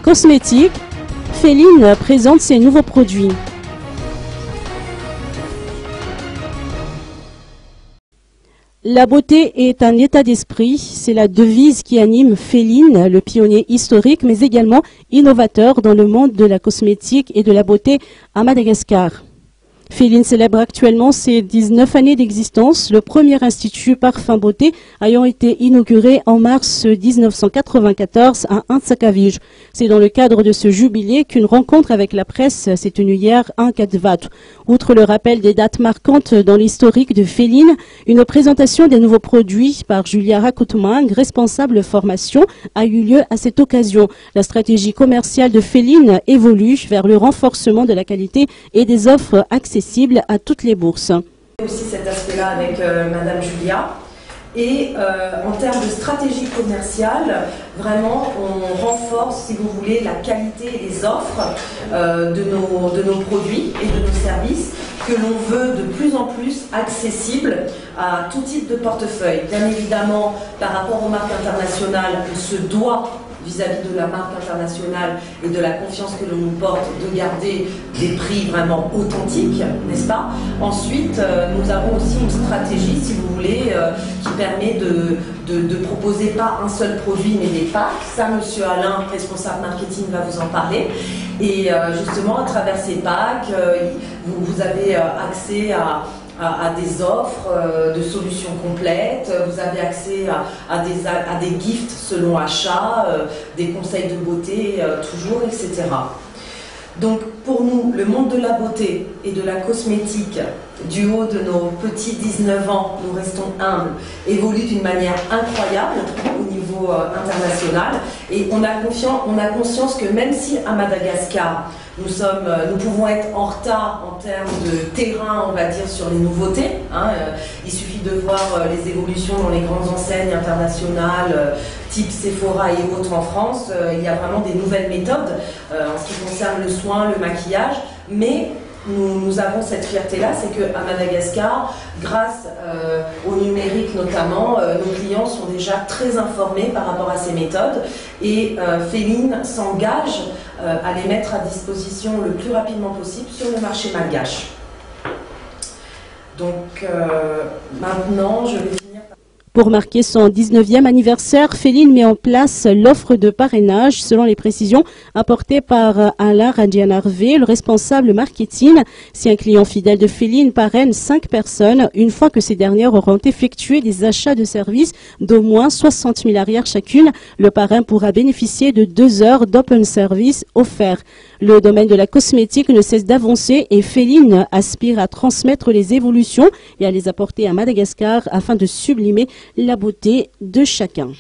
cosmétiques, Féline présente ses nouveaux produits. La beauté est un état d'esprit, c'est la devise qui anime Féline, le pionnier historique mais également innovateur dans le monde de la cosmétique et de la beauté à Madagascar. Féline célèbre actuellement ses 19 années d'existence, le premier institut Parfum Beauté ayant été inauguré en mars 1994 à Antsakavige. C'est dans le cadre de ce jubilé qu'une rencontre avec la presse s'est tenue hier à Katvat. Outre le rappel des dates marquantes dans l'historique de Féline, une présentation des nouveaux produits par Julia Rakoutoumang, responsable formation, a eu lieu à cette occasion. La stratégie commerciale de Féline évolue vers le renforcement de la qualité et des offres accessibles à toutes les bourses. Aussi cet aspect-là avec Madame Julia. Et en termes de stratégie commerciale, vraiment on renforce, si vous voulez, la qualité et les offres de nos produits et de nos services que l'on veut de plus en plus accessibles à tout type de portefeuille. Bien évidemment, par rapport aux marques internationales, on se doit vis-à-vis de la marque internationale et de la confiance que l'on nous porte, de garder des prix vraiment authentiques, n'est-ce pas? Ensuite, nous avons aussi une stratégie, si vous voulez, qui permet de proposer pas un seul produit, mais des packs. Ça, Monsieur Alain, responsable marketing, va vous en parler. Et justement, à travers ces packs, vous avez accès à des offres de solutions complètes, vous avez accès à des gifts selon achat, des conseils de beauté toujours, etc. Donc pour nous, le monde de la beauté et de la cosmétique, du haut de nos petits 19 ans, nous restons humbles, évolue d'une manière incroyable au niveau international et on a conscience que même si à Madagascar, nous pouvons être en retard en termes de terrain, on va dire, sur les nouveautés. Il suffit de voir les évolutions dans les grandes enseignes internationales, type Sephora et autres en France. Il y a vraiment des nouvelles méthodes en ce qui concerne le soin, le maquillage, mais nous avons cette fierté-là, c'est qu'à Madagascar, grâce au numérique notamment, nos clients sont déjà très informés par rapport à ces méthodes et Féline s'engage à les mettre à disposition le plus rapidement possible sur le marché malgache. Donc maintenant, je vais finir par... Pour marquer son 19e anniversaire, Féline met en place l'offre de parrainage selon les précisions apportées par Alain Radianarvé, le responsable marketing. Si un client fidèle de Féline parraine 5 personnes, une fois que ces dernières auront effectué des achats de services d'au moins 60 000 arrières chacune, le parrain pourra bénéficier de 2 heures d'open service offerts. Le domaine de la cosmétique ne cesse d'avancer et Féline aspire à transmettre les évolutions et à les apporter à Madagascar afin de sublimer la beauté de chacun.